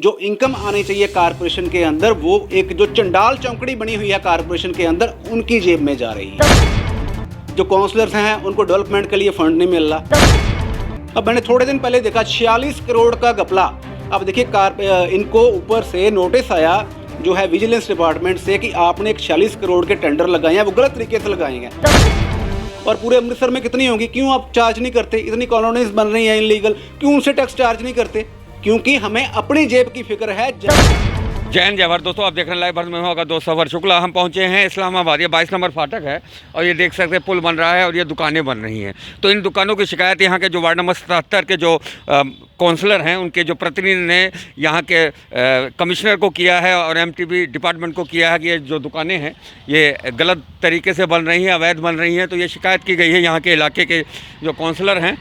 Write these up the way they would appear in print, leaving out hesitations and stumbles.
जो इनकम आनी चाहिए कारपोरेशन के अंदर, वो एक जो चंडाल चौकड़ी बनी हुई है कारपोरेशन के अंदर, उनकी जेब में जा रही है। जो काउंसलर्स हैं उनको डेवलपमेंट के लिए फंड नहीं मिल रहा। अब मैंने थोड़े दिन पहले देखा 46 करोड़ का घपला। अब देखिए इनको ऊपर से नोटिस आया जो है विजिलेंस डिपार्टमेंट से कि आपने एक 46 करोड़ के टेंडर लगाए हैं, वो गलत तरीके से लगाए हैं। और पूरे अमृतसर में कितनी होंगी, क्यों आप चार्ज नहीं करते? इतनी कॉलोनीज बन रही हैं इनलीगल, क्यों उनसे टैक्स चार्ज नहीं करते? क्योंकि हमें अपनी जेब की फिक्र है। जय हिंद जय भारत दोस्तों, आप देख रहे हैं लाइव भारत में होगा दोस्त सफर शुक्ला। हम पहुंचे हैं इस्लामाबाद, ये 22 नंबर फाटक है और ये देख सकते हैं पुल बन रहा है और ये दुकानें बन रही हैं। तो इन दुकानों की शिकायत यहाँ के जो वार्ड नंबर 77 के जो काउंसलर हैं, उनके जो प्रतिनिधि ने यहाँ के कमिश्नर को किया है और एमटीबी डिपार्टमेंट को किया है कि ये जो दुकानें हैं ये गलत तरीके से बन रही हैं, अवैध बन रही हैं। तो ये शिकायत की गई है यहाँ के इलाके के जो काउंसलर हैं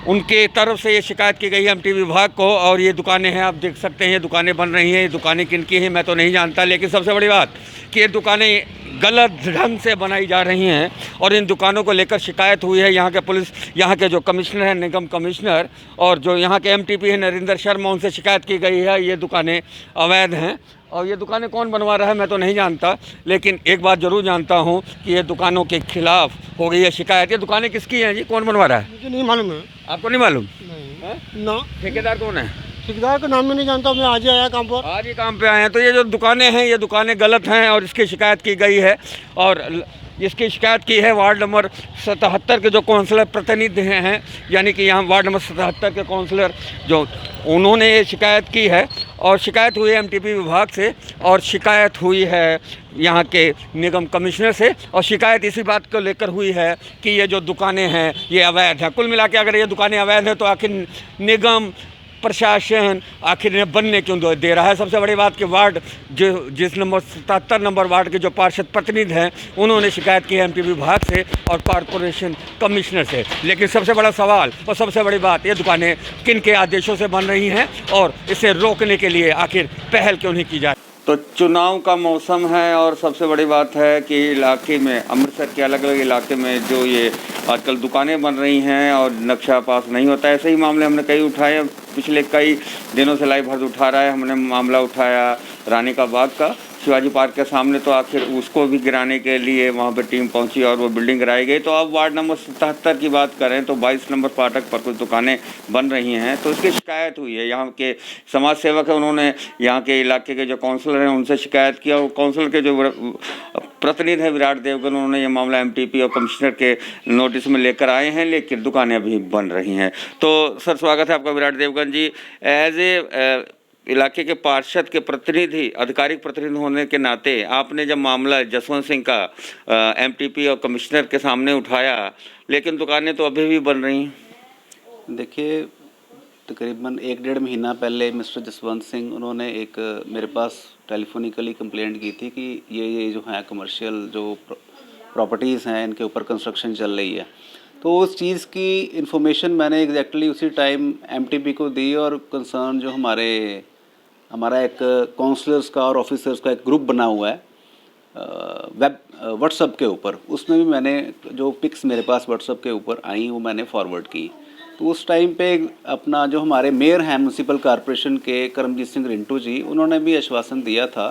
उनके तरफ से ये शिकायत की गई है एमटीबी विभाग को। और ये दुकानें हैं, आप देख सकते हैं ये दुकानें बन रही हैं। ये दुकानें किन की हैं मैं तो नहीं जानता, लेकिन सबसे बड़ी बात कि ये दुकानें गलत ढंग से बनाई जा रही हैं और इन दुकानों को लेकर शिकायत हुई है यहाँ के पुलिस, यहाँ के जो कमिश्नर हैं, निगम कमिश्नर, और जो यहाँ के एमटीपी हैं नरेंद्र शर्मा, उनसे शिकायत की गई है ये दुकानें अवैध हैं। और ये दुकानें कौन बनवा रहा है मैं तो नहीं जानता, लेकिन एक बात ज़रूर जानता हूँ कि ये दुकानों के खिलाफ हो गई है शिकायत। ये दुकानें किसकी हैं जी, कौन बनवा रहा है? मुझे नहीं मालूम है। आपको नहीं मालूम? नहीं ना। ठेकेदार कौन है? ठेकेदार का नाम मैं नहीं जानता, मैं आज ही आया काम पर। आज ही काम पे आए हैं। तो ये जो दुकानें हैं ये दुकानें गलत हैं और इसकी शिकायत की गई है। और इसकी शिकायत की है वार्ड नंबर 77 के जो काउंसलर प्रतिनिधि हैं, यानी कि यहाँ वार्ड नंबर 77 के काउंसलर जो उन्होंने ये शिकायत की है। और शिकायत हुई है एमटीपी विभाग से और शिकायत हुई है यहाँ के निगम कमिश्नर से। और शिकायत इसी बात को लेकर हुई है कि ये जो दुकानें हैं ये अवैध हैं। कुल मिला के अगर ये दुकानें अवैध हैं तो आखिर निगम प्रशासन आखिर इन्हें बनने क्यों दे रहा है? सबसे बड़ी बात कि वार्ड जो जिस नंबर 77 नंबर वार्ड के जो पार्षद प्रतिनिधि हैं उन्होंने शिकायत की है एमटीबी विभाग से और कॉरपोरेशन कमिश्नर से। लेकिन सबसे बड़ा सवाल और सबसे बड़ी बात, ये दुकानें किन के आदेशों से बन रही हैं और इसे रोकने के लिए आखिर पहल क्यों नहीं की जाए? तो चुनाव का मौसम है और सबसे बड़ी बात है कि इलाके में, अमृतसर के अलग अलग इलाके में जो ये आजकल दुकानें बन रही हैं और नक्शा पास नहीं होता है। ऐसे ही मामले हमने कई उठाए, पिछले कई दिनों से लाइव भारत उठा रहा है। हमने मामला उठाया रानी का बाग का, शिवाजी पार्क के सामने, तो आखिर उसको भी गिराने के लिए वहाँ पर टीम पहुँची और वो बिल्डिंग गिराई गई। तो अब वार्ड नंबर 77 की बात करें तो 22 नंबर फाटक पर कुछ दुकानें बन रही हैं। तो इसकी शिकायत हुई है। यहाँ के समाज सेवक है, उन्होंने यहाँ के इलाके के जो काउंसलर हैं उनसे शिकायत किया और काउंसिल के जो प्रतिनिधि हैं विराट देवगन, उन्होंने ये मामला एमटीपी और कमिश्नर के नोटिस में लेकर आए हैं, लेकिन दुकानें अभी बन रही हैं। तो सर स्वागत है आपका विराट देवगन जी। एज ए इलाके के पार्षद के प्रतिनिधि, आधिकारिक प्रतिनिधि होने के नाते आपने जब मामला जसवंत सिंह का एमटीपी और कमिश्नर के सामने उठाया, लेकिन दुकानें तो अभी भी बन रही हैं। देखिए तकरीबन 1-1.5 महीना पहले मिस्टर जसवंत सिंह उन्होंने एक मेरे पास टेलीफोनिकली कंप्लेंट की थी कि ये जो है कमर्शियल जो प्रॉपर्टीज़ हैं इनके ऊपर कंस्ट्रक्शन चल रही है। तो उस चीज़ की इन्फॉर्मेशन मैंने एग्जैक्टली उसी टाइम एमटीपी को दी और कंसर्न जो हमारा एक काउंसलर्स का और ऑफिसर्स का एक ग्रुप बना हुआ है वेब व्हाट्सएप के ऊपर, उसमें भी मैंने जो पिक्स मेरे पास व्हाट्सएप के ऊपर आई वो मैंने फॉरवर्ड की। तो उस टाइम पे अपना जो हमारे मेयर हैं म्यूनसिपल कॉरपोरेशन के करमजीत सिंह रिंटू जी, उन्होंने भी आश्वासन दिया था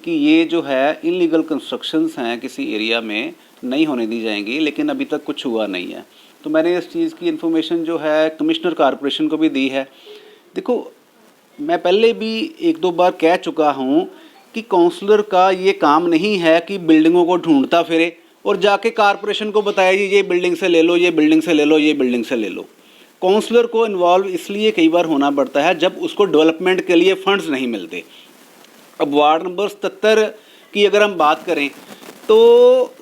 कि ये जो है इनलीगल कंस्ट्रक्शंस हैं किसी एरिया में नहीं होने दी जाएंगी, लेकिन अभी तक कुछ हुआ नहीं है। तो मैंने इस चीज़ की इन्फॉर्मेशन जो है कमिश्नर कॉरपोरेशन को भी दी है। देखो मैं पहले भी 1-2 बार कह चुका हूँ कि काउंसलर का ये काम नहीं है कि बिल्डिंगों को ढूंढता फिरे और जाके कॉरपोरेशन को बताया जी ये बिल्डिंग से ले लो, ये बिल्डिंग से ले लो, ये बिल्डिंग से ले लो। काउंसलर को इन्वॉल्व इसलिए कई बार होना पड़ता है जब उसको डेवलपमेंट के लिए फंड्स नहीं मिलते। अब वार्ड नंबर 77 की अगर हम बात करें तो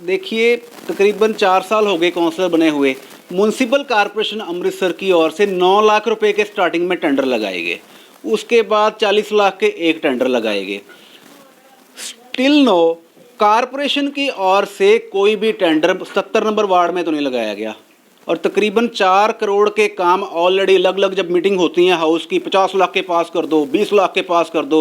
देखिए तकरीबन 4 साल हो गए काउंसलर बने हुए। म्यूनसिपल कॉरपोरेशन अमृतसर की ओर से 9 लाख रुपए के स्टार्टिंग में टेंडर लगाए गए, उसके बाद 40 लाख के एक टेंडर लगाए गए। स्टिल नो कॉरपोरेशन की ओर से कोई भी टेंडर 77 नंबर वार्ड में तो नहीं लगाया गया। और तकरीबन 4 करोड़ के काम ऑलरेडी अलग अलग जब मीटिंग होती है हाउस की, 50 लाख के पास कर दो, 20 लाख के पास कर दो,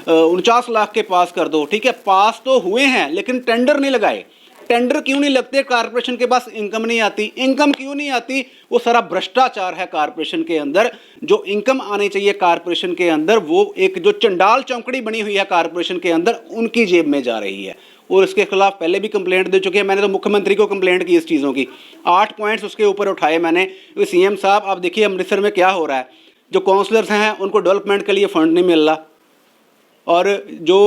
49 लाख के पास कर दो, ठीक है, पास तो हुए हैं लेकिन टेंडर नहीं लगाए। टेंडर क्यों नहीं लगते, कारपोरेशन के पास इनकम नहीं आती। इनकम क्यों नहीं आती? वो सारा भ्रष्टाचार है कारपोरेशन के अंदर। जो इनकम आनी चाहिए कारपोरेशन के अंदर, वो एक जो चंडाल चौकड़ी बनी हुई है कारपोरेशन के अंदर, उनकी जेब में जा रही है। और इसके खिलाफ पहले भी कंप्लेंट दे चुके हैं। मैंने तो मुख्यमंत्री को कंप्लेंट की इस चीज़ों की, 8 पॉइंट्स उसके ऊपर उठाए मैंने। सीएम साहब, आप देखिए अमृतसर में क्या हो रहा है। जो काउंसलर्स हैं उनको डेवलपमेंट के लिए फंड नहीं मिल रहा, और जो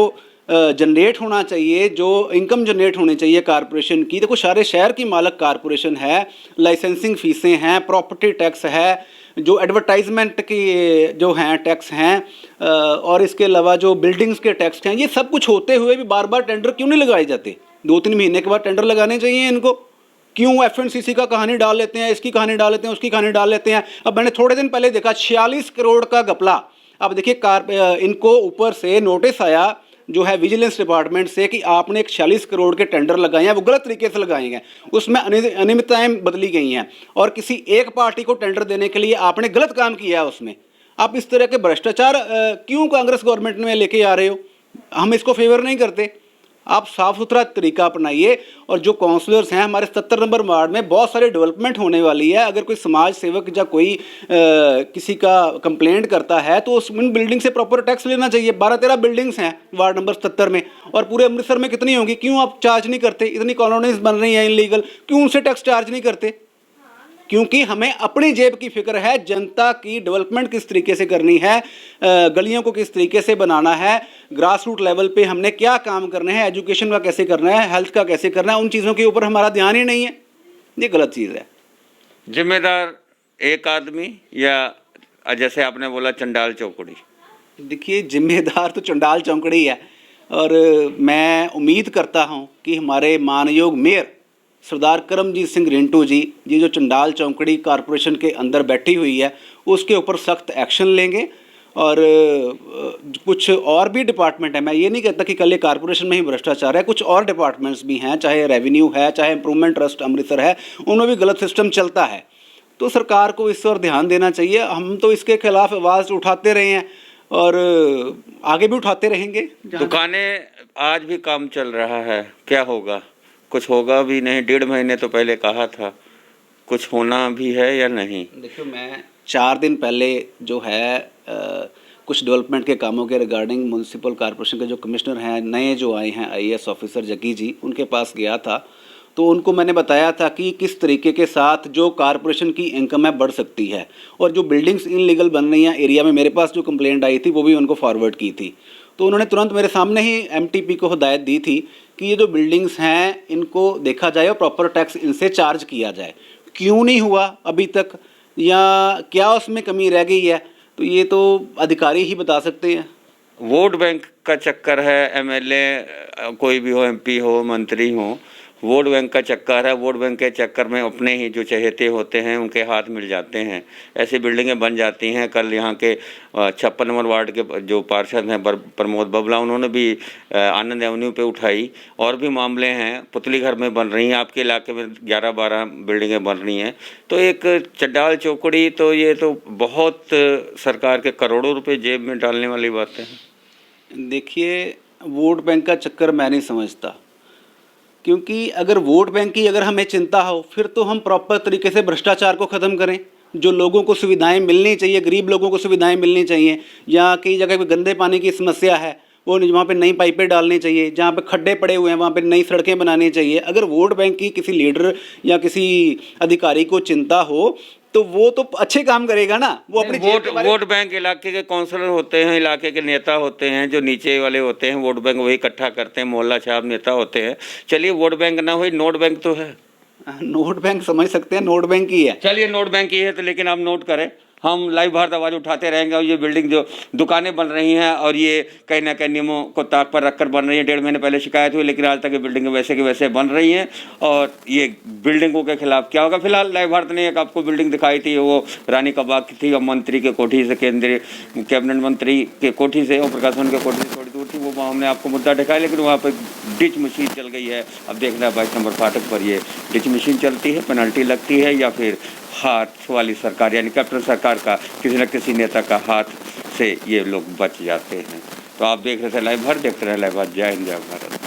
जनरेट होना चाहिए, जो इनकम जनरेट होनी चाहिए कारपोरेशन की, देखो सारे शहर की मालक कारपोरेशन है, लाइसेंसिंग फीसें हैं, प्रॉपर्टी टैक्स है, जो एडवर्टाइजमेंट की जो हैं टैक्स हैं, और इसके अलावा जो बिल्डिंग्स के टैक्स हैं, ये सब कुछ होते हुए भी बार बार टेंडर क्यों नहीं लगाए जाते? 2-3 महीने के बाद टेंडर लगाने चाहिए इनको। क्यों FNCC का कहानी डाल लेते हैं, इसकी कहानी डाल लेते हैं, उसकी कहानी डाल लेते हैं। अब मैंने थोड़े दिन पहले देखा 46 करोड़ का घपला। अब देखिए इनको ऊपर से नोटिस आया जो है विजिलेंस डिपार्टमेंट से कि आपने एक 46 करोड़ के टेंडर लगाए हैं, वो गलत तरीके से लगाए हैं, उसमें अनियमितताएं बदली गई हैं, और किसी एक पार्टी को टेंडर देने के लिए आपने गलत काम किया है उसमें। आप इस तरह के भ्रष्टाचार क्यों कांग्रेस गवर्नमेंट में लेके आ रहे हो? हम इसको फेवर नहीं करते। आप साफ़ सुथरा तरीका अपनाइए। और जो काउंसलर्स हैं हमारे 77 नंबर वार्ड में, बहुत सारे डेवलपमेंट होने वाली है। अगर कोई समाज सेवक या कोई किसी का कंप्लेंट करता है तो उस उन बिल्डिंग से प्रॉपर टैक्स लेना चाहिए। 12-13 बिल्डिंग्स हैं वार्ड नंबर 77 में, और पूरे अमृतसर में कितनी होंगी? क्यों आप चार्ज नहीं करते? इतनी कॉलोनीज बन रही हैं इनलीगल, क्यों उनसे टैक्स चार्ज नहीं करते? क्योंकि हमें अपनी जेब की फिक्र है, जनता की डेवलपमेंट किस तरीके से करनी है, गलियों को किस तरीके से बनाना है, ग्रास रूट लेवल पे हमने क्या काम करने हैं, एजुकेशन का कैसे करना है, हेल्थ का कैसे करना है, उन चीज़ों के ऊपर हमारा ध्यान ही नहीं है। ये गलत चीज़ है। जिम्मेदार एक आदमी या जैसे आपने बोला चंडाल चौकड़ी? देखिए, जिम्मेदार तो चंडाल चौकड़ी है, और मैं उम्मीद करता हूँ कि हमारे मानयोग मेयर सरदार करमजीत सिंह रिंटू जी, ये जो चंडाल चौकड़ी कारपोरेशन के अंदर बैठी हुई है, उसके ऊपर सख्त एक्शन लेंगे। और कुछ और भी डिपार्टमेंट है, मैं ये नहीं कहता कि कल ये कारपोरेशन में ही भ्रष्टाचार है, कुछ और डिपार्टमेंट्स भी हैं, चाहे रेवेन्यू है, चाहे इंप्रूवमेंट ट्रस्ट अमृतसर है, उनमें भी गलत सिस्टम चलता है। तो सरकार को इस पर ध्यान देना चाहिए। हम तो इसके खिलाफ आवाज़ उठाते रहे हैं और आगे भी उठाते रहेंगे। दुकानें आज भी काम चल रहा है, क्या होगा? कुछ होगा भी नहीं, 1.5 महीने तो पहले कहा था, कुछ होना भी है या नहीं? देखियो, मैं 4 दिन पहले जो है कुछ डेवलपमेंट के कामों के रिगार्डिंग म्यूनसिपल कॉर्पोरेशन के जो कमिश्नर हैं, नए जो आए हैं IAS ऑफिसर जग्गी जी, उनके पास गया था। तो उनको मैंने बताया था कि किस तरीके के साथ जो कॉर्पोरेशन की इनकम है बढ़ सकती है, और जो बिल्डिंग्स इनलीगल बन रही हैं एरिया में, मेरे पास जो कंप्लेंट आई थी वो भी उनको फॉरवर्ड की थी। तो उन्होंने तुरंत मेरे सामने ही MTP को हिदायत दी थी कि ये जो बिल्डिंग्स हैं इनको देखा जाए और प्रॉपर टैक्स इनसे चार्ज किया जाए। क्यों नहीं हुआ अभी तक, या क्या उसमें कमी रह गई है, तो ये तो अधिकारी ही बता सकते हैं। वोट बैंक का चक्कर है, MLA कोई भी हो, MP हो, मंत्री हो, वोट बैंक का चक्कर है। वोट बैंक के चक्कर में अपने ही जो चहेते होते हैं उनके हाथ मिल जाते हैं, ऐसी बिल्डिंगें बन जाती हैं। कल यहाँ के 56 नंबर वार्ड के जो पार्षद हैं प्रमोद बबला, उन्होंने भी आनंद एवेन्यू पे उठाई। और भी मामले हैं, पुतली घर में बन रही हैं, आपके इलाके में 11-12 बिल्डिंगें बन रही हैं। तो एक चंडाल चौकड़ी, तो ये तो बहुत सरकार के करोड़ों रुपए जेब में डालने वाली बात है। देखिए, वोट बैंक का चक्कर मैं नहीं समझता, क्योंकि अगर वोट बैंक की अगर हमें चिंता हो, फिर तो हम प्रॉपर तरीके से भ्रष्टाचार को ख़त्म करें। जो लोगों को सुविधाएं मिलनी चाहिए, गरीब लोगों को सुविधाएं मिलनी चाहिए, या कई जगह पे गंदे पानी की समस्या है, वो वहाँ पे नई पाइपें डालनी चाहिए, जहाँ पे खड्डे पड़े हुए हैं वहाँ पे नई सड़कें बनानी चाहिए। अगर वोट बैंक की किसी लीडर या किसी अधिकारी को चिंता हो तो वो तो अच्छे काम करेगा ना। वो अपनी वोट बैंक इलाके के काउंसलर होते हैं, इलाके के नेता होते हैं, जो नीचे वाले होते हैं, वोट बैंक वही इकट्ठा करते हैं, मोहल्ला छाप नेता होते हैं। चलिए, वोट बैंक ना हुई, नोट बैंक तो है। नोट बैंक समझ सकते हैं, नोट बैंक ही है। चलिए, नोट बैंक ही है तो, लेकिन आप नोट करें, हम लाइव भारत आवाज़ उठाते रहेंगे। और ये बिल्डिंग जो दुकानें बन रही हैं और ये कहीं ना कहीं नियमों को ताक पर रखकर बन रही हैं। 1.5 महीने पहले शिकायत हुई, लेकिन आज तक ये बिल्डिंगें वैसे के वैसे बन रही हैं। और ये बिल्डिंगों के खिलाफ क्या होगा? फिलहाल लाइव भारत ने एक आपको बिल्डिंग दिखाई थी, वो रानी का बाग की थी, और मंत्री के कोठी से, केंद्रीय कैबिनेट मंत्री के कोठी से, और प्रकाशन के कोठी से थोड़ी दूर थी, वो हमने आपको मुद्दा दिखाया। लेकिन वहाँ पर डिच मशीन चल गई है। अब देखना 22 नंबर फाटक पर ये डिच मशीन चलती है, पेनल्टी लगती है, या फिर हाथ वाली सरकार यानी कैप्टन सरकार का किसी न किसी नेता का हाथ से ये लोग बच जाते हैं। तो आप देख रहे थे लाइव भारत, देखते रहे लाइव भारत। जय हिंद, जय भारत।